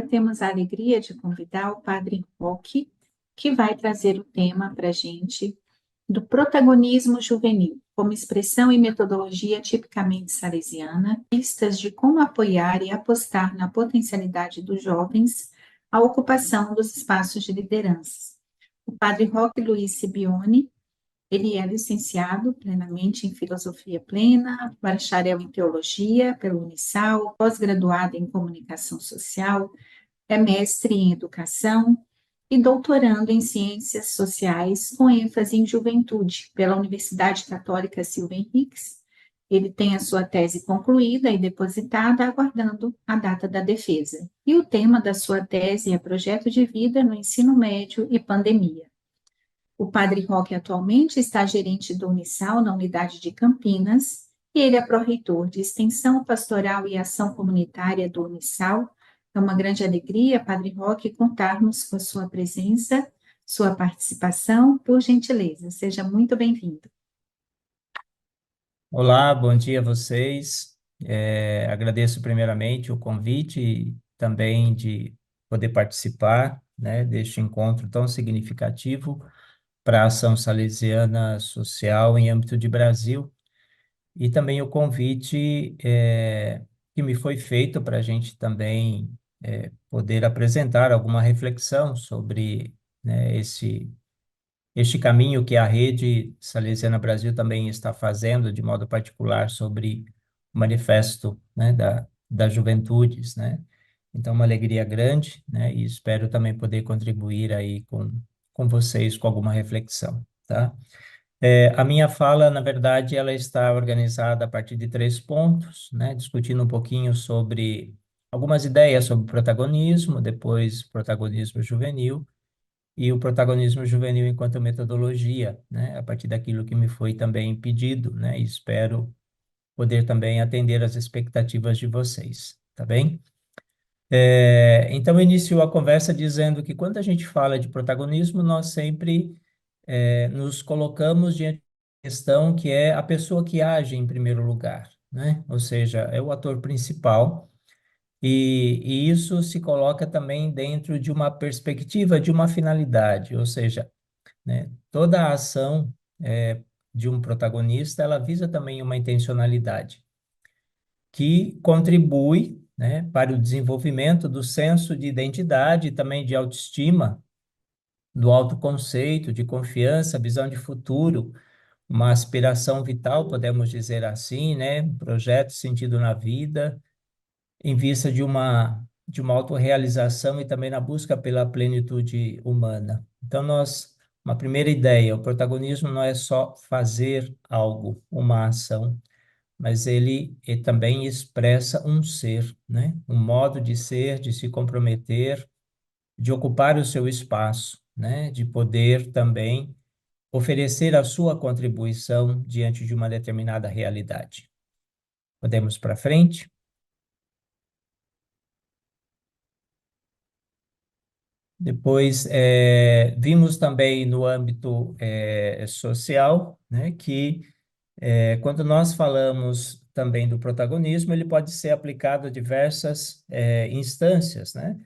temos a alegria de convidar o Padre Roque, que vai trazer o tema para a gente do protagonismo juvenil, como expressão e metodologia tipicamente salesiana, pistas de como apoiar e apostar na potencialidade dos jovens à ocupação dos espaços de liderança. O Padre Roque Luiz Sibione, ele é licenciado plenamente em Filosofia Plena, bacharel em Teologia pelo Unisal, pós-graduado em Comunicação Social, é mestre em Educação e doutorando em Ciências Sociais, com ênfase em Juventude, pela Universidade Católica Silva Henriques. Ele tem a sua tese concluída e depositada, aguardando a data da defesa. E o tema da sua tese é Projeto de Vida no Ensino Médio e Pandemia. O Padre Roque atualmente está gerente do Unisal na unidade de Campinas e ele é pró-reitor de Extensão Pastoral e Ação Comunitária do Unisal. É uma grande alegria, Padre Roque, contarmos com a sua presença, sua participação, por gentileza. Seja muito bem-vindo. Olá, bom dia a vocês. Agradeço primeiramente o convite e também de poder participar, né, deste encontro tão significativo para a ação salesiana social em âmbito de Brasil e também o convite que me foi feito para a gente também poder apresentar alguma reflexão sobre, né, este caminho que a Rede Salesiana Brasil também está fazendo, de modo particular, sobre o manifesto, né, das juventudes, né? Então, uma alegria grande, né? E espero também poder contribuir aí com vocês com alguma reflexão, tá? A minha fala, na verdade, ela está organizada a partir de 3 pontos, né? Discutindo um pouquinho sobre algumas ideias sobre protagonismo, depois protagonismo juvenil, e o protagonismo juvenil enquanto metodologia, né, a partir daquilo que me foi também pedido, né, e espero poder também atender às expectativas de vocês, tá bem? Então, eu inicio a conversa dizendo que quando a gente fala de protagonismo, nós sempre nos colocamos diante da questão que é a pessoa que age em primeiro lugar, né? Ou seja, é o ator principal, e isso se coloca também dentro de uma perspectiva, de uma finalidade, ou seja, né? Toda a ação de um protagonista, ela visa também uma intencionalidade, que contribui, né, para o desenvolvimento do senso de identidade e também de autoestima, do autoconceito, de confiança, visão de futuro, uma aspiração vital, podemos dizer assim, né, um projeto sentido na vida, em vista de uma autorrealização e também na busca pela plenitude humana. Então, uma primeira ideia, o protagonismo não é só fazer algo, uma ação, mas ele também expressa um ser, né? Um modo de ser, de se comprometer, de ocupar o seu espaço, né? De poder também oferecer a sua contribuição diante de uma determinada realidade. Podemos para frente? Depois, vimos também no âmbito social, né, que quando nós falamos também do protagonismo, ele pode ser aplicado a diversas instâncias, né?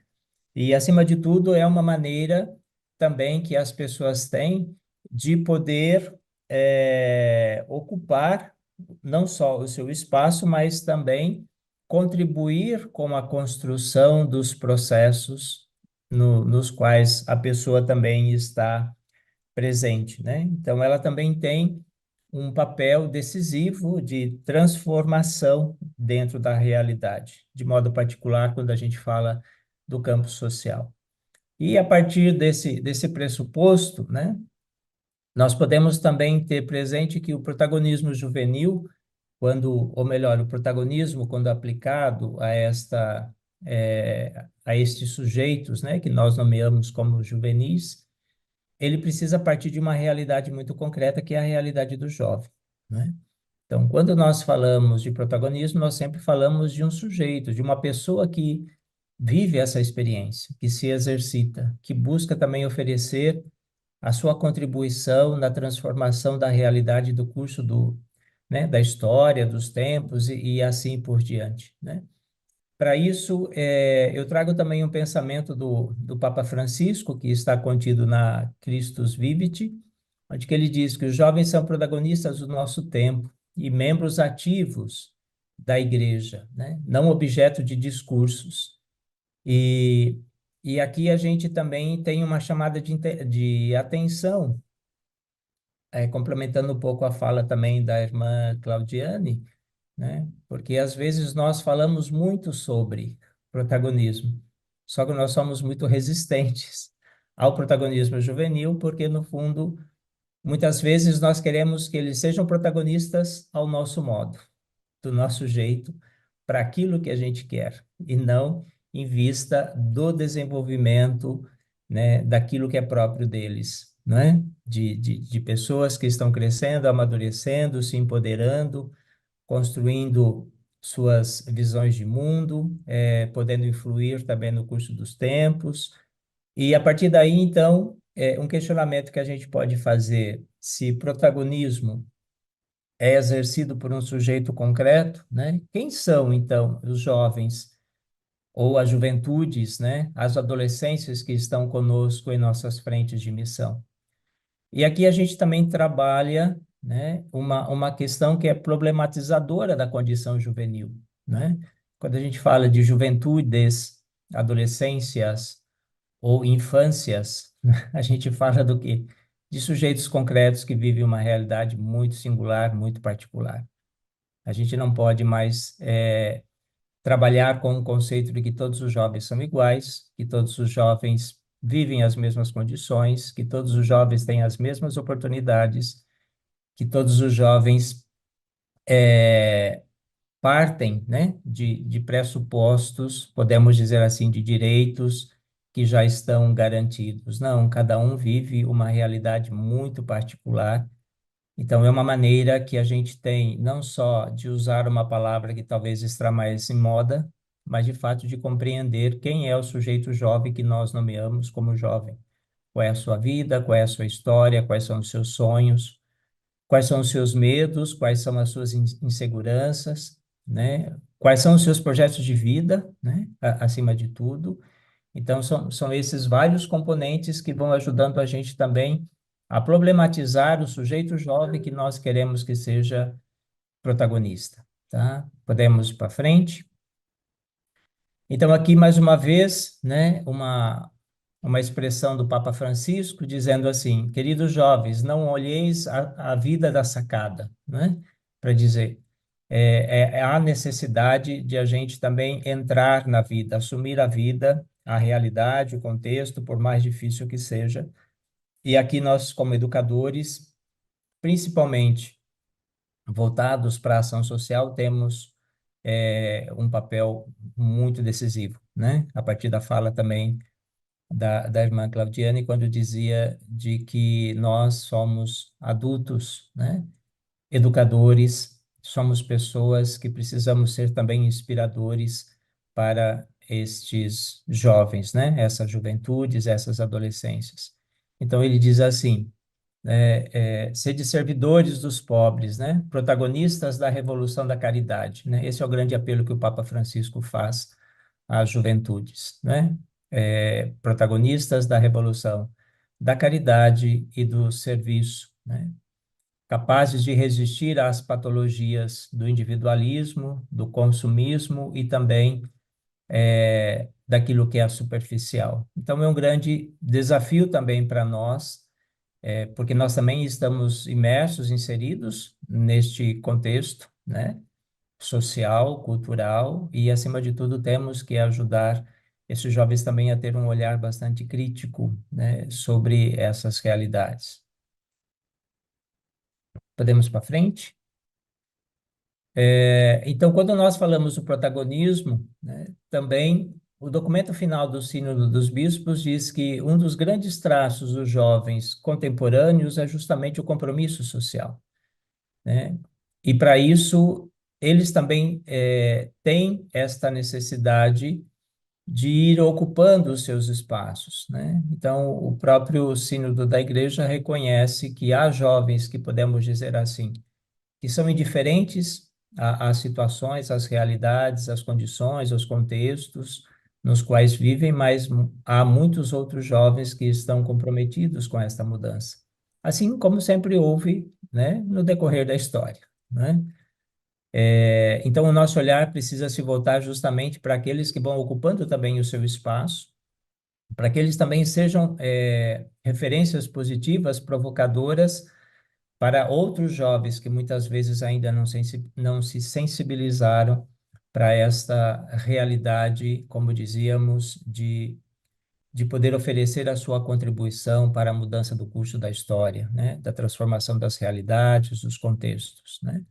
E, acima de tudo, é uma maneira também que as pessoas têm de poder ocupar não só o seu espaço, mas também contribuir com a construção dos processos nos quais a pessoa também está presente, né? Então, ela também tem um papel decisivo de transformação dentro da realidade, de modo particular quando a gente fala do campo social. E a partir desse pressuposto, né, nós podemos também ter presente que o protagonismo juvenil, ou melhor, o protagonismo, quando aplicado a estes sujeitos, né, que nós nomeamos como juvenis, ele precisa partir de uma realidade muito concreta, que é a realidade do jovem, né? Então, quando nós falamos de protagonismo, nós sempre falamos de um sujeito, de uma pessoa que vive essa experiência, que se exercita, que busca também oferecer a sua contribuição na transformação da realidade do curso né, da história, dos tempos e assim por diante, né? Para isso, eu trago também um pensamento do Papa Francisco, que está contido na Christus Vivit, onde que ele diz que os jovens são protagonistas do nosso tempo e membros ativos da Igreja, né? Não objeto de discursos. E, e aqui a gente também tem uma chamada de atenção, complementando um pouco a fala também da irmã Claudiane, né? Porque às vezes nós falamos muito sobre protagonismo, só que nós somos muito resistentes ao protagonismo juvenil, porque no fundo, muitas vezes nós queremos que eles sejam protagonistas ao nosso modo, do nosso jeito, para aquilo que a gente quer, e não em vista do desenvolvimento, né, daquilo que é próprio deles, né? De pessoas que estão crescendo, amadurecendo, se empoderando, construindo suas visões de mundo, podendo influir também no curso dos tempos. E a partir daí, então, um questionamento que a gente pode fazer: se protagonismo é exercido por um sujeito concreto, né? Quem são, então, os jovens ou as juventudes, né? As adolescências que estão conosco em nossas frentes de missão? E aqui a gente também trabalha, né, uma questão que é problematizadora da condição juvenil, né? Quando a gente fala de juventudes, adolescências ou infâncias, a gente fala do quê? De sujeitos concretos que vivem uma realidade muito singular, muito particular. A gente não pode mais trabalhar com o conceito de que todos os jovens são iguais, que todos os jovens vivem as mesmas condições, que todos os jovens têm as mesmas oportunidades, que todos os jovens partem, né, de pressupostos, podemos dizer assim, de direitos que já estão garantidos. Não, cada um vive uma realidade muito particular. Então, é uma maneira que a gente tem não só de usar uma palavra que talvez está mais em moda, mas de fato de compreender quem é o sujeito jovem que nós nomeamos como jovem. Qual é a sua vida, qual é a sua história, quais são os seus sonhos, quais são os seus medos, quais são as suas inseguranças, né? Quais são os seus projetos de vida, né? Acima de tudo. Então, são esses vários componentes que vão ajudando a gente também a problematizar o sujeito jovem que nós queremos que seja protagonista, tá? Podemos ir para frente? Então, aqui, mais uma vez, né, uma expressão do Papa Francisco dizendo assim: queridos jovens, não olheis a vida da sacada, né? Para dizer, há necessidade de a gente também entrar na vida, assumir a vida, a realidade, o contexto, por mais difícil que seja. E aqui nós, como educadores, principalmente voltados para a ação social, temos um papel muito decisivo, né? A partir da fala também da irmã Claudiane, quando dizia de que nós somos adultos, né? Educadores, somos pessoas que precisamos ser também inspiradores para estes jovens, né? Essas juventudes, essas adolescências. Então ele diz assim: sede servidores dos pobres, né? Protagonistas da revolução da caridade, né? Esse é o grande apelo que o Papa Francisco faz às juventudes, né? Protagonistas da revolução da caridade e do serviço, né? Capazes de resistir às patologias do individualismo, do consumismo e também daquilo que é superficial. Então, é um grande desafio também para nós, porque nós também estamos imersos, inseridos neste contexto, né, social, cultural, e, acima de tudo, temos que ajudar esses jovens também a ter um olhar bastante crítico, né, sobre essas realidades. Podemos para frente? Então, quando nós falamos do protagonismo, né, também o documento final do Sínodo dos Bispos diz que um dos grandes traços dos jovens contemporâneos é justamente o compromisso social, né? E para isso, eles também têm esta necessidade de ir ocupando os seus espaços, né? Então, o próprio Sínodo da Igreja reconhece que há jovens que podemos dizer assim, que são indiferentes às situações, às realidades, às condições, aos contextos nos quais vivem, mas há muitos outros jovens que estão comprometidos com esta mudança. Assim como sempre houve, né, no decorrer da história, né? Então, o nosso olhar precisa se voltar justamente para aqueles que vão ocupando também o seu espaço, para que eles também sejam referências positivas, provocadoras para outros jovens que muitas vezes ainda não se sensibilizaram para esta realidade, como dizíamos, de poder oferecer a sua contribuição para a mudança do curso da história, né? Da transformação das realidades, dos contextos, né?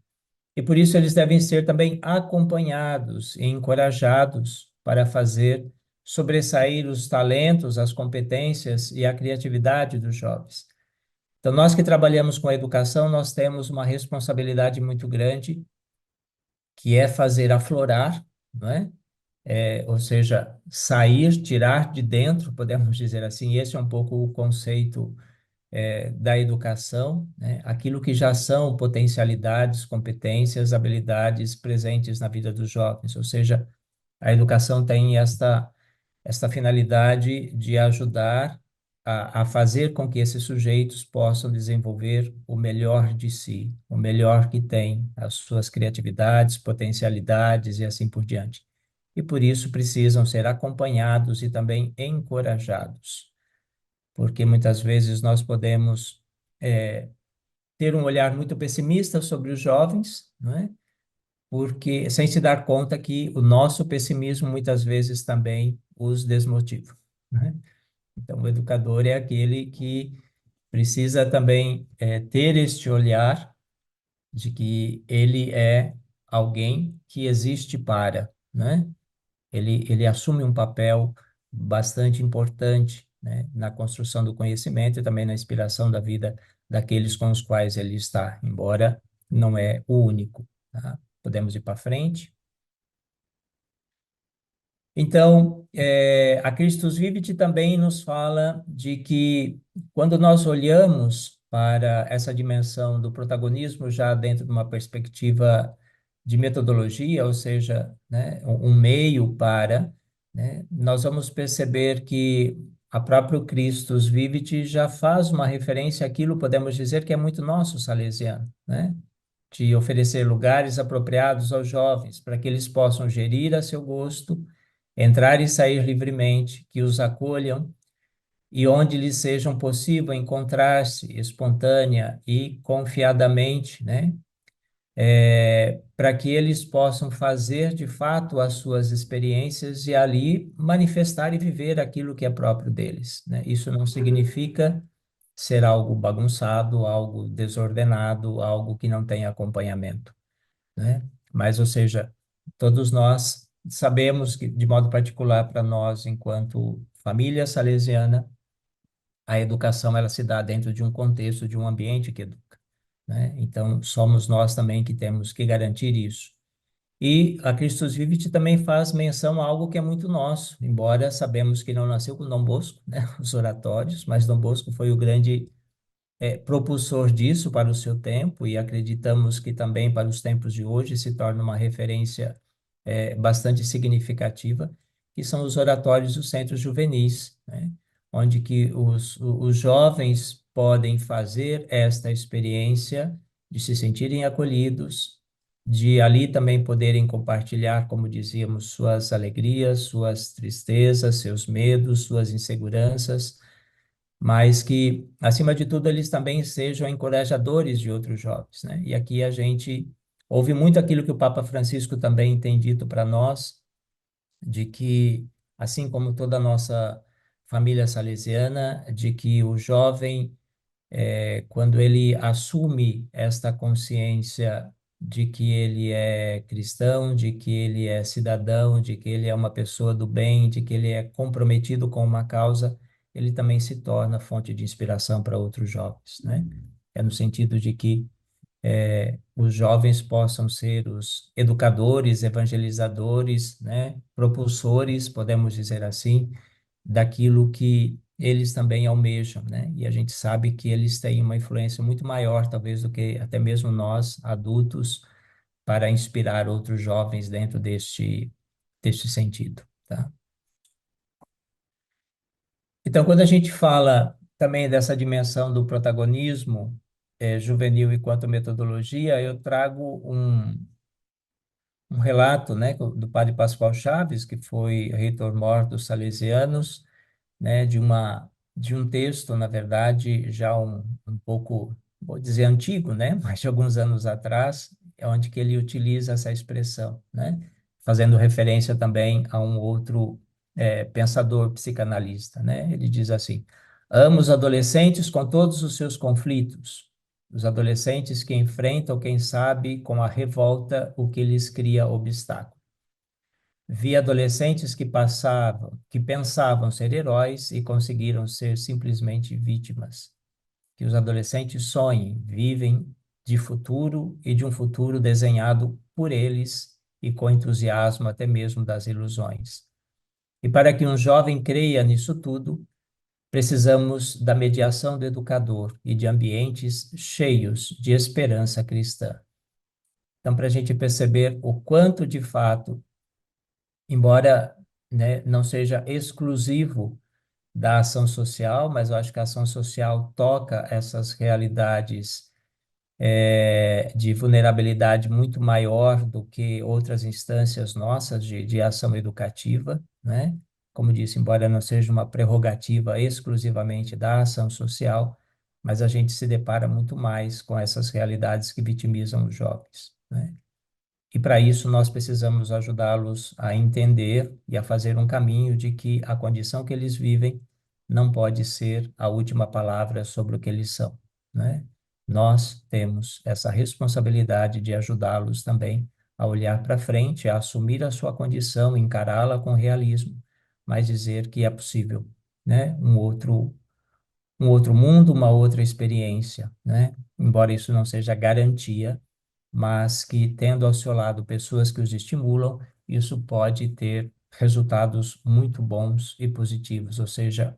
E por isso eles devem ser também acompanhados e encorajados para fazer sobressair os talentos, as competências e a criatividade dos jovens. Então, nós que trabalhamos com a educação, nós temos uma responsabilidade muito grande, que é fazer aflorar, não é? Ou seja, sair, tirar de dentro, podemos dizer assim, esse é um pouco o conceito da educação, né? Aquilo que já são potencialidades, competências, habilidades presentes na vida dos jovens, ou seja, a educação tem esta finalidade de ajudar a fazer com que esses sujeitos possam desenvolver o melhor de si, o melhor que tem, as suas criatividades, potencialidades e assim por diante. E por isso precisam ser acompanhados e também encorajados, porque muitas vezes nós podemos ter um olhar muito pessimista sobre os jovens, não é? Porque sem se dar conta que o nosso pessimismo muitas vezes também os desmotiva, né? Então, o educador é aquele que precisa também ter este olhar de que ele é alguém que existe para, né? Ele assume um papel bastante importante, né, na construção do conhecimento e também na inspiração da vida daqueles com os quais ele está, embora não é o único, tá? Podemos ir para frente. Então, a Christus Vivit também nos fala de que quando nós olhamos para essa dimensão do protagonismo já dentro de uma perspectiva de metodologia, ou seja, né, um meio para, né, nós vamos perceber que a próprio Christus Vivit já faz uma referência àquilo, podemos dizer, que é muito nosso salesiano, né? De oferecer lugares apropriados aos jovens, para que eles possam gerir a seu gosto, entrar e sair livremente, que os acolham e onde lhes sejam possível encontrar-se espontânea e confiadamente, né? Para que eles possam fazer de fato as suas experiências e ali manifestar e viver aquilo que é próprio deles, né? Isso não significa ser algo bagunçado, algo desordenado, algo que não tem acompanhamento, né? Mas, ou seja, todos nós sabemos que, de modo particular para nós, enquanto família salesiana, a educação ela se dá dentro de um contexto, de um ambiente que educa, né? Então, somos nós também que temos que garantir isso. E a Christus Vivit também faz menção a algo que é muito nosso, embora sabemos que não nasceu com Dom Bosco, né? Os oratórios, mas Dom Bosco foi o grande propulsor disso para o seu tempo e acreditamos que também para os tempos de hoje se torna uma referência bastante significativa, que são os oratórios dos centros juvenis, né? Onde que os jovens podem fazer esta experiência de se sentirem acolhidos, de ali também poderem compartilhar, como dizíamos, suas alegrias, suas tristezas, seus medos, suas inseguranças, mas que, acima de tudo, eles também sejam encorajadores de outros jovens, né? E aqui a gente ouve muito aquilo que o Papa Francisco também tem dito para nós, de que, assim como toda a nossa família salesiana, de que o jovem, quando ele assume esta consciência de que ele é cristão, de que ele é cidadão, de que ele é uma pessoa do bem, de que ele é comprometido com uma causa, ele também se torna fonte de inspiração para outros jovens, né? É no sentido de que os jovens possam ser os educadores, evangelizadores, né? Propulsores, podemos dizer assim, daquilo que eles também almejam, né? E a gente sabe que eles têm uma influência muito maior, talvez, do que até mesmo nós, adultos, para inspirar outros jovens dentro deste sentido, tá? Então, quando a gente fala também dessa dimensão do protagonismo juvenil enquanto metodologia, eu trago um relato, né, do padre Pascoal Chaves, que foi reitor-mor dos Salesianos, né, de um texto, na verdade, já um pouco, vou dizer antigo, né, mas de alguns anos atrás, é onde que ele utiliza essa expressão, né, fazendo referência também a um outro pensador psicanalista, né, ele diz assim: amo os adolescentes com todos os seus conflitos, os adolescentes que enfrentam, quem sabe, com a revolta o que lhes cria obstáculo. Vi adolescentes que pensavam ser heróis e conseguiram ser simplesmente vítimas. Que os adolescentes sonhem, vivem de futuro e de um futuro desenhado por eles e com entusiasmo até mesmo das ilusões. E para que um jovem creia nisso tudo, precisamos da mediação do educador e de ambientes cheios de esperança cristã. Então, para a gente perceber o quanto de fato, embora, né, não seja exclusivo da ação social, mas eu acho que a ação social toca essas realidades de vulnerabilidade muito maior do que outras instâncias nossas de ação educativa, né? Como disse, embora não seja uma prerrogativa exclusivamente da ação social, mas a gente se depara muito mais com essas realidades que vitimizam os jovens, né? E para isso nós precisamos ajudá-los a entender e a fazer um caminho de que a condição que eles vivem não pode ser a última palavra sobre o que eles são, né? Nós temos essa responsabilidade de ajudá-los também a olhar para frente, a assumir a sua condição, encará-la com realismo, mas dizer que é possível, né? Um outro mundo, uma outra experiência, né? Embora isso não seja garantia, mas que tendo ao seu lado pessoas que os estimulam, isso pode ter resultados muito bons e positivos, ou seja,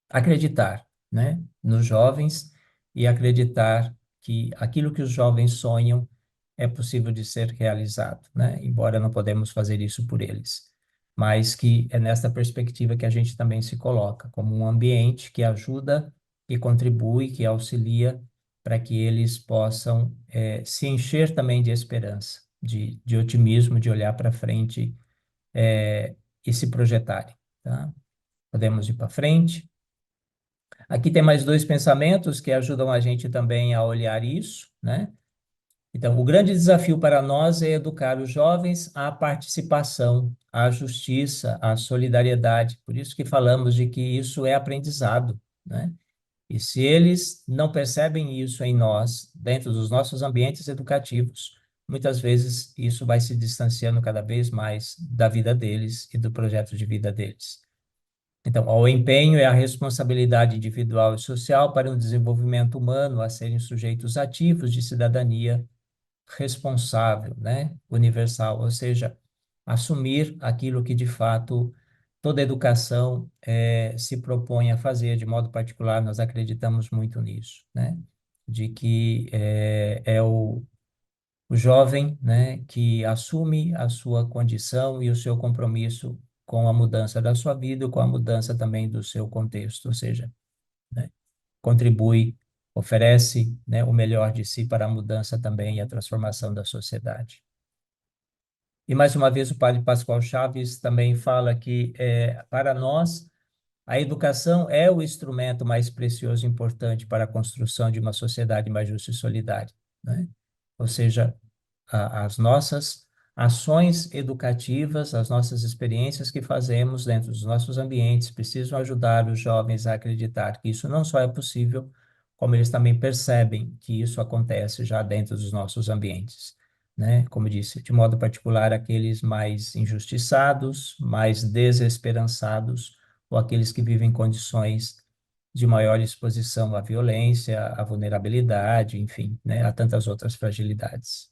acreditar, né, nos jovens e acreditar que aquilo que os jovens sonham é possível de ser realizado, né, embora não podemos fazer isso por eles, mas que é nesta perspectiva que a gente também se coloca, como um ambiente que ajuda e contribui, que auxilia para que eles possam se encher também de esperança, de otimismo, de olhar para frente e se projetarem, tá? Podemos ir para frente. Aqui tem mais dois pensamentos que ajudam a gente também a olhar isso, né? Então, o grande desafio para nós é educar os jovens à participação, à justiça, à solidariedade. Por isso que falamos de que isso é aprendizado, né? E se eles não percebem isso em nós, dentro dos nossos ambientes educativos, muitas vezes isso vai se distanciando cada vez mais da vida deles e do projeto de vida deles. Então, o empenho é a responsabilidade individual e social para um desenvolvimento humano a serem sujeitos ativos de cidadania responsável, né? Universal, ou seja, assumir aquilo que de fato toda educação se propõe a fazer, de modo particular, nós acreditamos muito nisso, né? De que é o jovem, né, que assume a sua condição e o seu compromisso com a mudança da sua vida, com a mudança também do seu contexto, ou seja, né, contribui, oferece, né, o melhor de si para a mudança também e a transformação da sociedade. E mais uma vez o padre Pascoal Chaves também fala que para nós a educação é o instrumento mais precioso e importante para a construção de uma sociedade mais justa e solidária, né? Ou seja, as nossas ações educativas, as nossas experiências que fazemos dentro dos nossos ambientes precisam ajudar os jovens a acreditar que isso não só é possível, como eles também percebem que isso acontece já dentro dos nossos ambientes, né? Como disse, de modo particular, aqueles mais injustiçados, mais desesperançados, ou aqueles que vivem em condições de maior exposição à violência, à vulnerabilidade, enfim, né, a tantas outras fragilidades.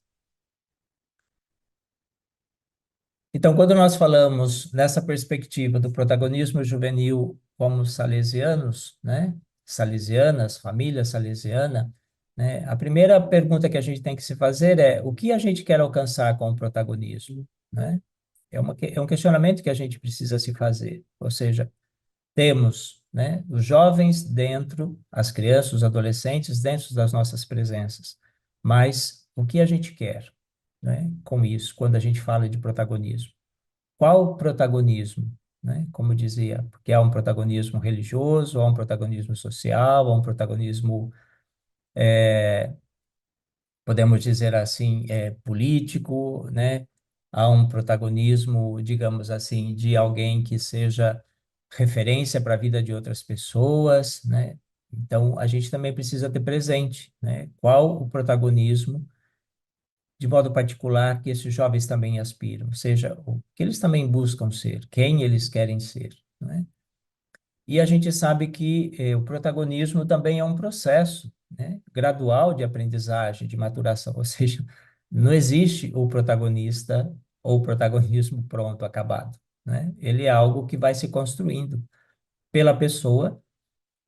Então, quando nós falamos nessa perspectiva do protagonismo juvenil como salesianos, né, salesianas, família salesiana, né? A primeira pergunta que a gente tem que se fazer é o que a gente quer alcançar com o protagonismo, né? É um questionamento que a gente precisa se fazer. Ou seja, temos, né, os jovens dentro, as crianças, os adolescentes dentro das nossas presenças. Mas o que a gente quer, né, com isso, quando a gente fala de protagonismo? Qual protagonismo? Né? Como dizia, porque há um protagonismo religioso, há um protagonismo social, há um protagonismo, podemos dizer assim, político, né? Há um protagonismo, digamos assim, de alguém que seja referência para a vida de outras pessoas, né? Então, a gente também precisa ter presente, né? Qual o protagonismo, de modo particular, que esses jovens também aspiram, ou seja, o que eles também buscam ser, quem eles querem ser, né? E a gente sabe que o protagonismo também é um processo, né, gradual de aprendizagem, de maturação, ou seja, não existe o protagonista ou o protagonismo pronto, acabado, né? Ele é algo que vai se construindo pela pessoa,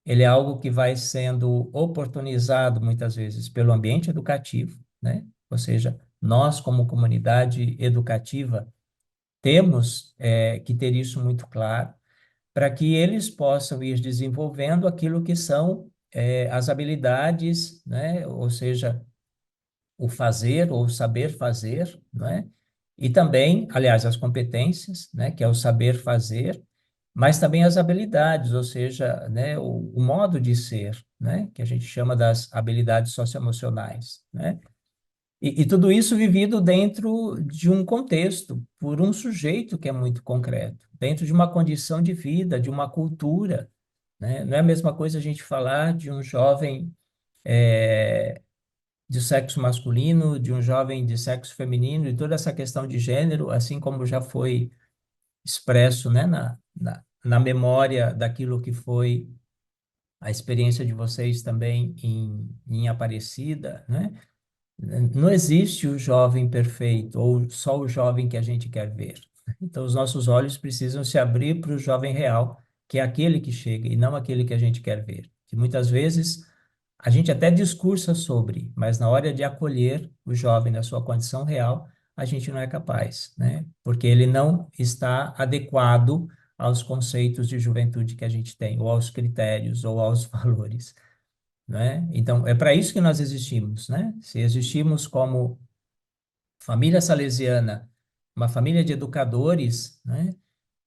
ele é algo que vai sendo oportunizado muitas vezes pelo ambiente educativo, né? Ou seja, nós como comunidade educativa temos que ter isso muito claro para que eles possam ir desenvolvendo aquilo que são as habilidades, né? Ou seja, o fazer ou o saber fazer, né? E também, aliás, as competências, né? Que é o saber fazer, mas também as habilidades, ou seja, né? O modo de ser, né? Que a gente chama das habilidades socioemocionais, né? E tudo isso vivido dentro de um contexto, por um sujeito que é muito concreto, dentro de uma condição de vida, de uma cultura, né? Não é a mesma coisa a gente falar de um jovem de sexo masculino, de um jovem de sexo feminino, e toda essa questão de gênero, assim como já foi expresso, né, na memória daquilo que foi a experiência de vocês também em Aparecida, né? Não existe o jovem perfeito ou só o jovem que a gente quer ver. Então, os nossos olhos precisam se abrir para o jovem real, que é aquele que chega e não aquele que a gente quer ver. Que muitas vezes a gente até discursa sobre, mas na hora de acolher o jovem na sua condição real, a gente não é capaz, né? Porque ele não está adequado aos conceitos de juventude que a gente tem, ou aos critérios, ou aos valores, né? Então, é para isso que nós existimos, né? Se existimos como família salesiana, uma família de educadores, né?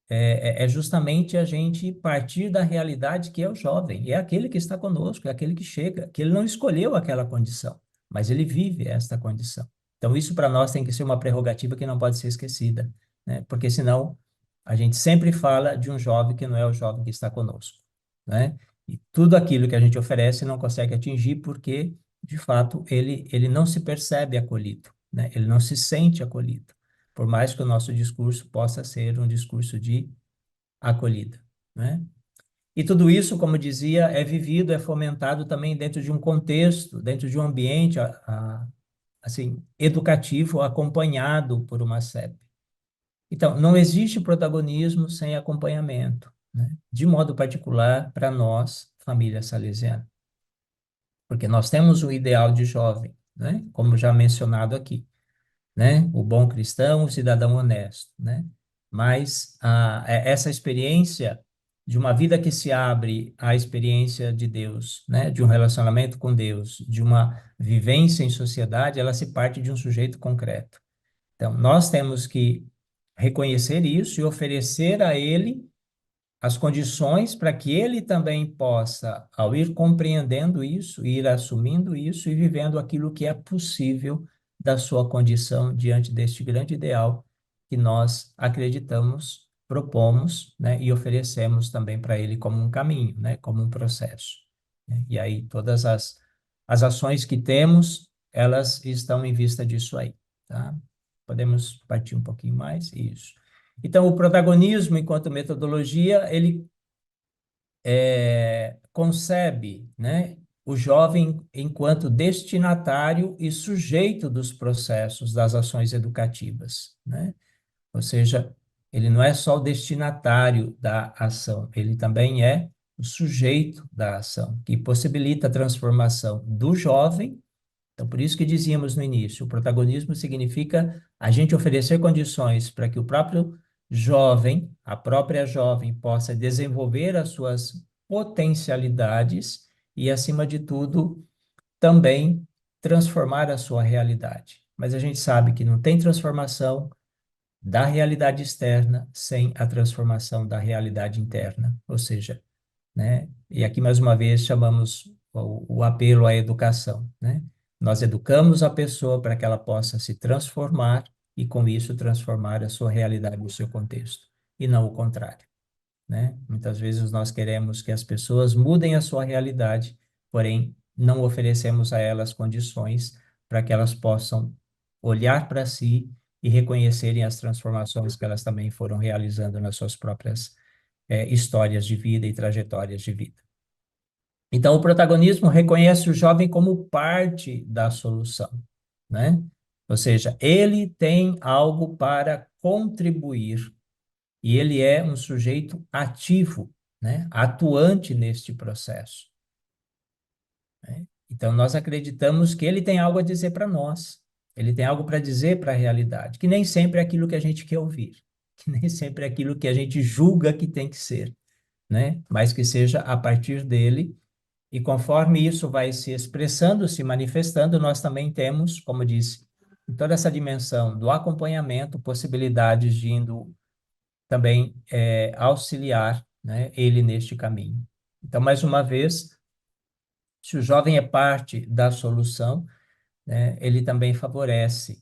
É justamente a gente partir da realidade que é o jovem, é aquele que está conosco, é aquele que chega, que ele não escolheu aquela condição, mas ele vive esta condição. Então, isso para nós tem que ser uma prerrogativa que não pode ser esquecida, né? Porque senão a gente sempre fala de um jovem que não é o jovem que está conosco, né? E tudo aquilo que a gente oferece não consegue atingir porque, de fato, ele não se percebe acolhido, né? Ele não se sente acolhido por mais que o nosso discurso possa ser um discurso de acolhida, né? E tudo isso, como dizia, é vivido, é fomentado também dentro de um contexto, dentro de um ambiente, assim, educativo, acompanhado por uma SEP. Então, não existe protagonismo sem acompanhamento, né? De modo particular para nós, família salesiana, porque nós temos o ideal de jovem, né? Como já mencionado aqui, né? O bom cristão, o cidadão honesto, né? Mas essa experiência de uma vida que se abre à experiência de Deus, né? De um relacionamento com Deus, de uma vivência em sociedade, ela se parte de um sujeito concreto. Então, nós temos que reconhecer isso e oferecer a ele as condições para que ele também possa, ao ir compreendendo isso, ir assumindo isso e vivendo aquilo que é possível da sua condição diante deste grande ideal que nós acreditamos, propomos, né, e oferecemos também para ele como um caminho, né, como um processo, né? E aí todas as ações que temos, elas estão em vista disso aí, tá? Podemos partir um pouquinho mais? Isso. Então, o protagonismo, enquanto metodologia, ele concebe, né, o jovem enquanto destinatário e sujeito dos processos das ações educativas, né? Ou seja, ele não é só o destinatário da ação, ele também é o sujeito da ação, que possibilita a transformação do jovem. Então, por isso que dizíamos no início, o protagonismo significa a gente oferecer condições para que o próprio jovem, a própria jovem, possa desenvolver as suas potencialidades e, acima de tudo, também transformar a sua realidade. Mas a gente sabe que não tem transformação da realidade externa sem a transformação da realidade interna, ou seja, né? E aqui mais uma vez chamamos o apelo à educação, né? Nós educamos a pessoa para que ela possa se transformar e com isso transformar a sua realidade, o seu contexto, e não o contrário, né? Muitas vezes nós queremos que as pessoas mudem a sua realidade, porém não oferecemos a elas condições para que elas possam olhar para si e reconhecerem as transformações que elas também foram realizando nas suas próprias histórias de vida e trajetórias de vida. Então, o protagonismo reconhece o jovem como parte da solução, né? Ou seja, ele tem algo para contribuir e ele é um sujeito ativo, né? Atuante neste processo, né? Então, nós acreditamos que ele tem algo a dizer para nós, ele tem algo para dizer para a realidade, que nem sempre é aquilo que a gente quer ouvir, que nem sempre é aquilo que a gente julga que tem que ser, né? Mas que seja a partir dele. E conforme isso vai se expressando, se manifestando, nós também temos, como disse, em toda essa dimensão do acompanhamento, possibilidades de indo também auxiliar, né, ele neste caminho. Então, mais uma vez, se o jovem é parte da solução, né, ele também favorece.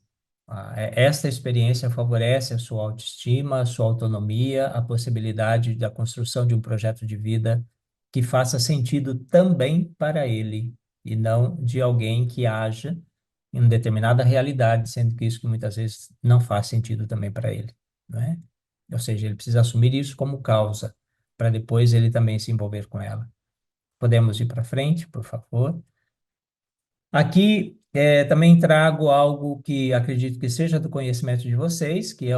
Esta experiência favorece a sua autoestima, a sua autonomia, a possibilidade da construção de um projeto de vida que faça sentido também para ele, e não de alguém que haja em uma determinada realidade, sendo que isso que muitas vezes não faz sentido também para ele, não é? Ou seja, ele precisa assumir isso como causa, para depois ele também se envolver com ela. Podemos ir para frente, por favor? Aqui também trago algo que acredito que seja do conhecimento de vocês, que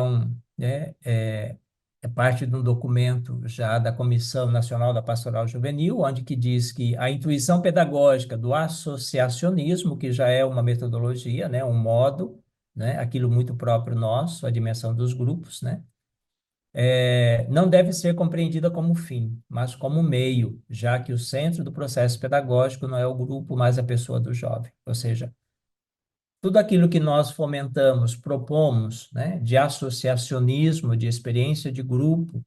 é parte de um documento já da Comissão Nacional da Pastoral Juvenil, onde que diz que a intuição pedagógica do associacionismo, que já é uma metodologia, né, um modo, né, aquilo muito próprio nosso, a dimensão dos grupos, né, não deve ser compreendida como fim, mas como meio, já que o centro do processo pedagógico não é o grupo, mas a pessoa do jovem. Ou seja, tudo aquilo que nós fomentamos, propomos, né, de associacionismo, de experiência de grupo,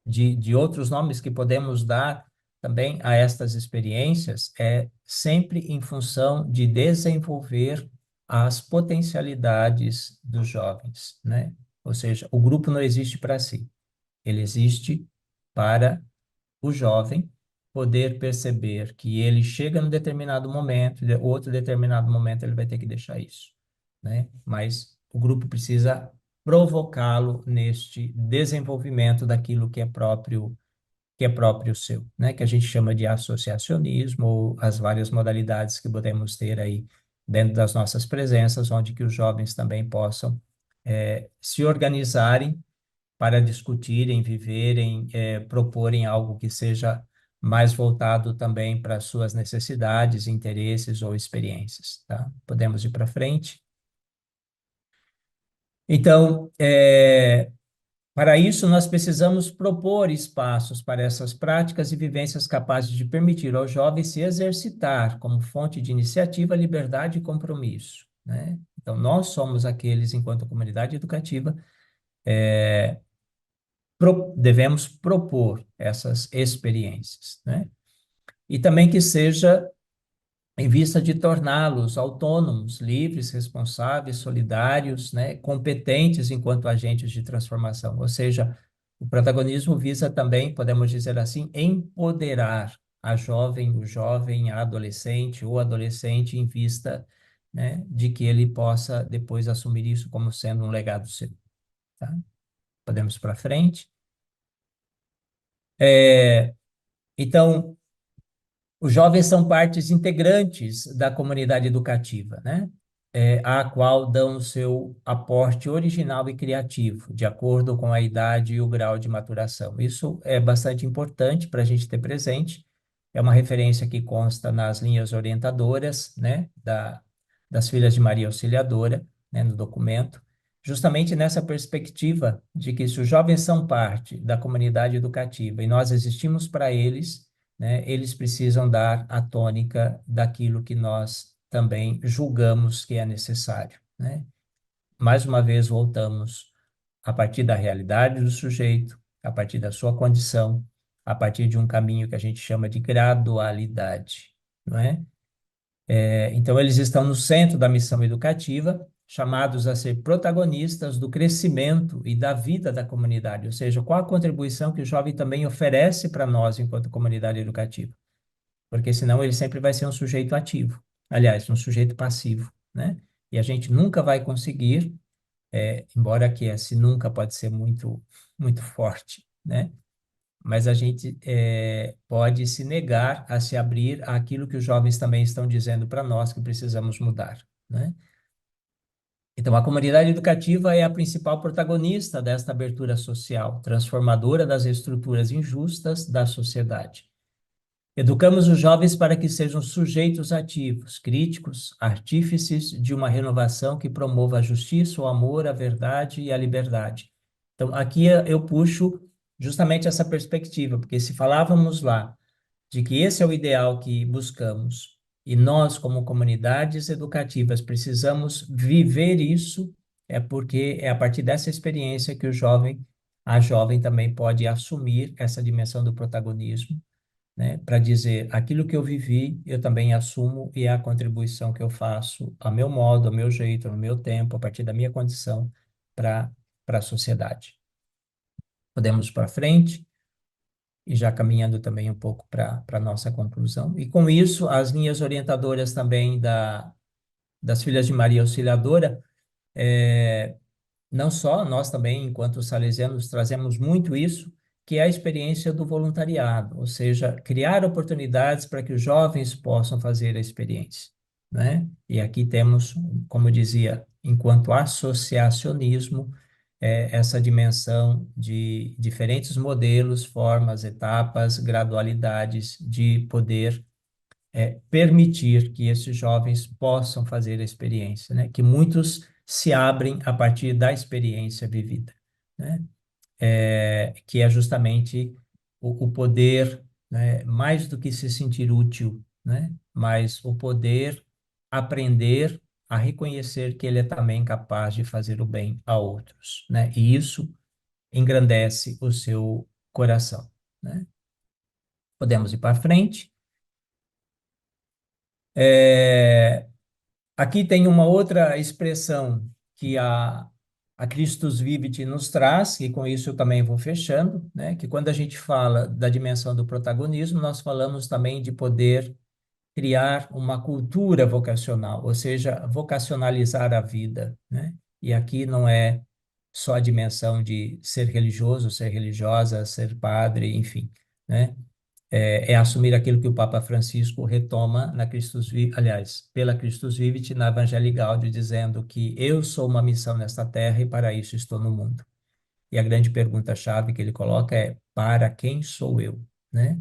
de outros nomes que podemos dar também a estas experiências, é sempre em função de desenvolver as potencialidades dos jovens, né? Ou seja, o grupo não existe para si, ele existe para o jovem poder perceber que ele chega num determinado momento, outro determinado momento ele vai ter que deixar isso, né? Mas o grupo precisa provocá-lo neste desenvolvimento daquilo que é próprio seu, né? Que a gente chama de associacionismo ou as várias modalidades que podemos ter aí dentro das nossas presenças, onde que os jovens também possam se organizarem para discutirem, viverem, proporem algo que seja mais voltado também para as suas necessidades, interesses ou experiências, tá? Podemos ir para frente? Então, para isso, nós precisamos propor espaços para essas práticas e vivências capazes de permitir ao jovem se exercitar como fonte de iniciativa, liberdade e compromisso, né? Então, nós somos aqueles, enquanto comunidade educativa, devemos propor essas experiências, né? E também que seja em vista de torná-los autônomos, livres, responsáveis, solidários, né? Competentes enquanto agentes de transformação. Ou seja, o protagonismo visa também, podemos dizer assim, empoderar a jovem, o jovem, a adolescente ou adolescente em vista, né, de que ele possa depois assumir isso como sendo um legado seu, tá? Podemos para frente. Então, os jovens são partes integrantes da comunidade educativa, né? à qual dão o seu aporte original e criativo, de acordo com a idade e o grau de maturação. Isso é bastante importante para a gente ter presente. É uma referência que consta nas linhas orientadoras, né, das Filhas de Maria Auxiliadora, né, no documento, justamente nessa perspectiva de que se os jovens são parte da comunidade educativa e nós existimos para eles, né, eles precisam dar a tônica daquilo que nós também julgamos que é necessário, né? Mais uma vez, voltamos a partir da realidade do sujeito, a partir da sua condição, a partir de um caminho que a gente chama de gradualidade, não é? Então, eles estão no centro da missão educativa, chamados a ser protagonistas do crescimento e da vida da comunidade, ou seja, qual a contribuição que o jovem também oferece para nós enquanto comunidade educativa, porque senão ele sempre vai ser um sujeito ativo, aliás, um sujeito passivo, né? E a gente nunca vai conseguir, embora que esse nunca pode ser muito forte, né? Mas a gente pode se negar a se abrir àquilo que os jovens também estão dizendo para nós que precisamos mudar, né? Então, a comunidade educativa é a principal protagonista desta abertura social, transformadora das estruturas injustas da sociedade. Educamos os jovens para que sejam sujeitos ativos, críticos, artífices de uma renovação que promova a justiça, o amor, a verdade e a liberdade. Então, aqui eu puxo justamente essa perspectiva, porque se falávamos lá de que esse é o ideal que buscamos, e nós, como comunidades educativas, precisamos viver isso, é porque é a partir dessa experiência que a jovem também pode assumir essa dimensão do protagonismo, né, para dizer aquilo que eu vivi, eu também assumo e é a contribuição que eu faço a meu modo, a meu jeito, no meu tempo, a partir da minha condição para a sociedade. Podemos para frente e já caminhando também um pouco para a nossa conclusão. E com isso, as linhas orientadoras também das Filhas de Maria Auxiliadora, não só, nós também, enquanto salesianos, trazemos muito isso, que é a experiência do voluntariado, ou seja, criar oportunidades para que os jovens possam fazer a experiência, né? E aqui temos, como eu dizia, enquanto associacionismo, essa dimensão de diferentes modelos, formas, etapas, gradualidades de poder permitir que esses jovens possam fazer a experiência, né? Que muitos se abrem a partir da experiência vivida, né? Que é justamente o poder, né? Mais do que se sentir útil, né? Mas o poder aprender a reconhecer que ele é também capaz de fazer o bem a outros, né? E isso engrandece o seu coração, né? Podemos ir para frente. É, Aqui tem uma outra expressão que a Christus Vivit nos traz, e com isso eu também vou fechando, né? Que quando a gente fala da dimensão do protagonismo, nós falamos também de poder criar uma cultura vocacional, ou seja, vocacionalizar a vida, né? E aqui não é só a dimensão de ser religioso, ser religiosa, ser padre, enfim, né? Assumir aquilo que o Papa Francisco retoma na Christus Vivit, aliás, pela Christus Vivit, na Evangelii Gaudium, dizendo que eu sou uma missão nesta terra e para isso estou no mundo. E a grande pergunta-chave que ele coloca é: para quem sou eu, né?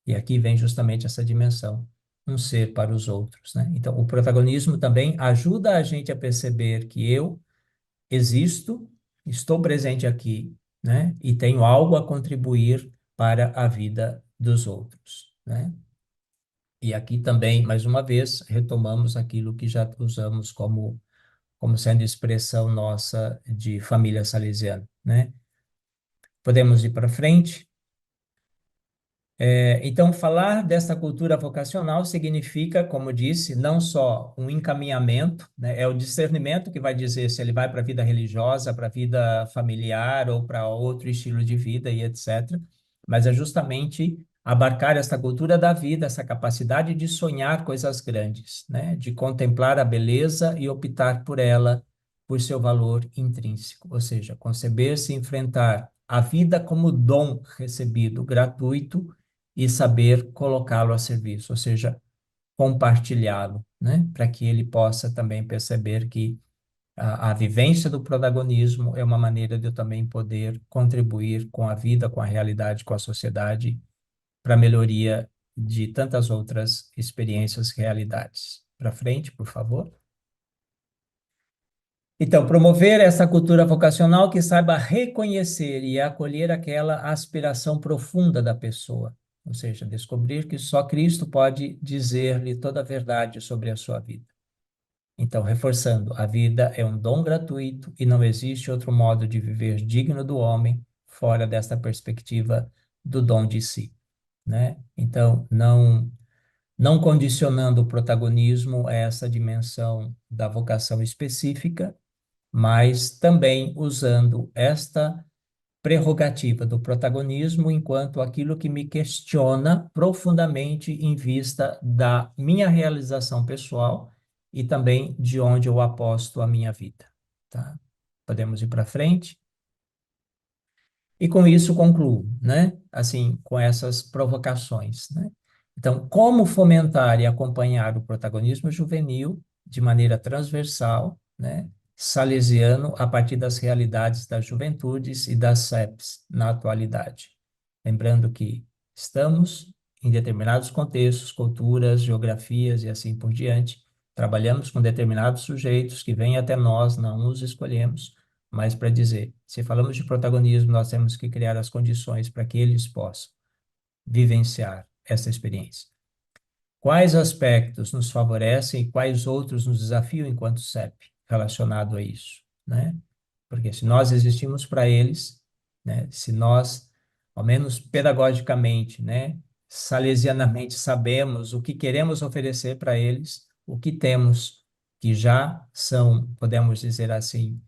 E aqui vem justamente essa dimensão, um ser para os outros, né? Então, o protagonismo também ajuda a gente a perceber que eu existo, estou presente aqui, né? E tenho algo a contribuir para a vida dos outros, né? E aqui também, mais uma vez, retomamos aquilo que já usamos como sendo expressão nossa de família salesiana, né? Podemos ir para frente. Então, falar desta cultura vocacional significa, como disse, não só um encaminhamento, né, é o discernimento que vai dizer se ele vai para a vida religiosa, para a vida familiar ou para outro estilo de vida e etc. Mas é justamente abarcar esta cultura da vida, essa capacidade de sonhar coisas grandes, né, de contemplar a beleza e optar por ela, por seu valor intrínseco, ou seja, conceber-se e enfrentar a vida como dom recebido, gratuito, e saber colocá-lo a serviço, ou seja, compartilhá-lo, né? Para que ele possa também perceber que a vivência do protagonismo é uma maneira de eu também poder contribuir com a vida, com a realidade, com a sociedade, para a melhoria de tantas outras experiências, realidades. Para frente, por favor. Então, promover essa cultura vocacional que saiba reconhecer e acolher aquela aspiração profunda da pessoa, ou seja, descobrir que só Cristo pode dizer-lhe toda a verdade sobre a sua vida. Então, reforçando, a vida é um dom gratuito e não existe outro modo de viver digno do homem fora desta perspectiva do dom de si, né? Então, não condicionando o protagonismo a essa dimensão da vocação específica, mas também usando esta prerrogativa do protagonismo enquanto aquilo que me questiona profundamente em vista da minha realização pessoal e também de onde eu aposto a minha vida, tá? Podemos ir para frente? E com isso concluo, né? Assim, com essas provocações, né? Então, como fomentar e acompanhar o protagonismo juvenil de maneira transversal, né? Salesiano, a partir das realidades das juventudes e das SEPs na atualidade. Lembrando que estamos em determinados contextos, culturas, geografias e assim por diante, trabalhamos com determinados sujeitos que vêm até nós, não os escolhemos, mas para dizer, se falamos de protagonismo, nós temos que criar as condições para que eles possam vivenciar essa experiência. Quais aspectos nos favorecem e quais outros nos desafiam enquanto CEP relacionado a isso, né? Porque se nós existimos para eles, né? Se nós, ao menos pedagogicamente, né? Salesianamente sabemos o que queremos oferecer para eles, o que temos que já são, podemos dizer assim,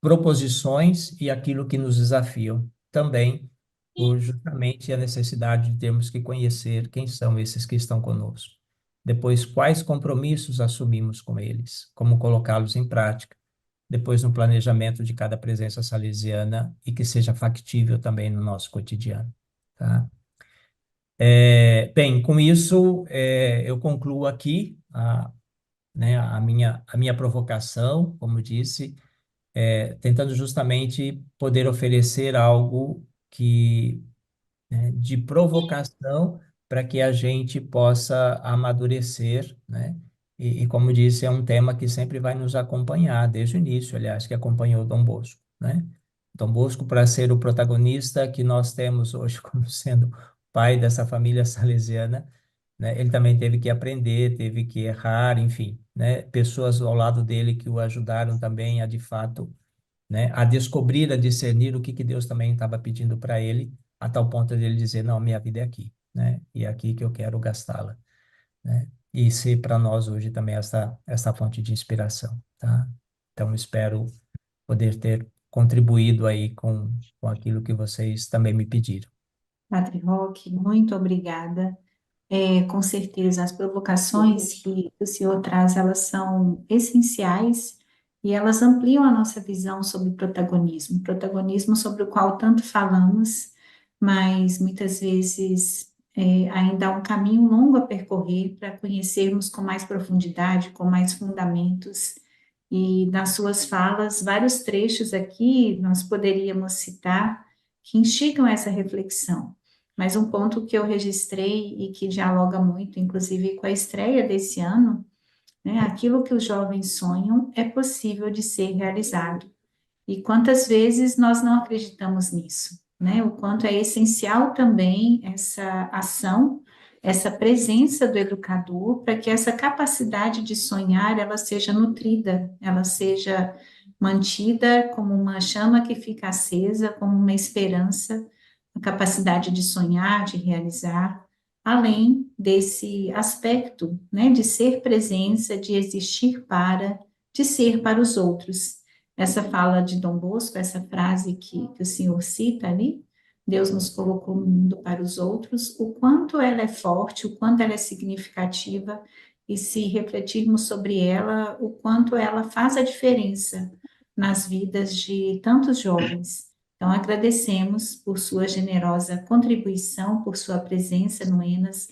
proposições e aquilo que nos desafiam também, por justamente a necessidade de termos que conhecer quem são esses que estão conosco. Depois, quais compromissos assumimos com eles, como colocá-los em prática. Depois, no planejamento de cada presença salesiana e que seja factível também no nosso cotidiano, tá? Bem, com isso, eu concluo aqui né, a minha provocação, como disse, tentando justamente poder oferecer algo que, né, de provocação para que a gente possa amadurecer, né? E como disse, é um tema que sempre vai nos acompanhar, desde o início, aliás, que acompanhou Dom Bosco, né? Dom Bosco, para ser o protagonista que nós temos hoje como sendo pai dessa família salesiana, né? Ele também teve que aprender, teve que errar, enfim, né? Pessoas ao lado dele que o ajudaram também a, de fato, né, a descobrir, a discernir o que Deus também estava pedindo para ele, a tal ponto de ele dizer, não, minha vida é aqui, né? E é aqui que eu quero gastá-la, né? E ser para nós hoje também essa fonte de inspiração, tá? Então, espero poder ter contribuído aí com aquilo que vocês também me pediram. Padre Roque, muito obrigada. Com certeza, as provocações que o senhor traz, elas são essenciais e elas ampliam a nossa visão sobre protagonismo sobre o qual tanto falamos, mas muitas vezes ainda há um caminho longo a percorrer para conhecermos com mais profundidade, com mais fundamentos. E nas suas falas, vários trechos aqui nós poderíamos citar que instigam essa reflexão. Mas um ponto que eu registrei e que dialoga muito, inclusive, com a estreia desse ano, né? Aquilo que os jovens sonham é possível de ser realizado. E quantas vezes nós não acreditamos nisso, né? O quanto é essencial também essa ação, essa presença do educador, para que essa capacidade de sonhar, ela seja nutrida, ela seja mantida como uma chama que fica acesa, como uma esperança, a capacidade de sonhar, de realizar, além desse aspecto, né, de ser presença, de existir para, de ser para os outros. Essa fala de Dom Bosco, essa frase que o senhor cita ali, Deus nos colocou no mundo para os outros, o quanto ela é forte, o quanto ela é significativa, e se refletirmos sobre ela, o quanto ela faz a diferença nas vidas de tantos jovens. Então, agradecemos por sua generosa contribuição, por sua presença no ENAS,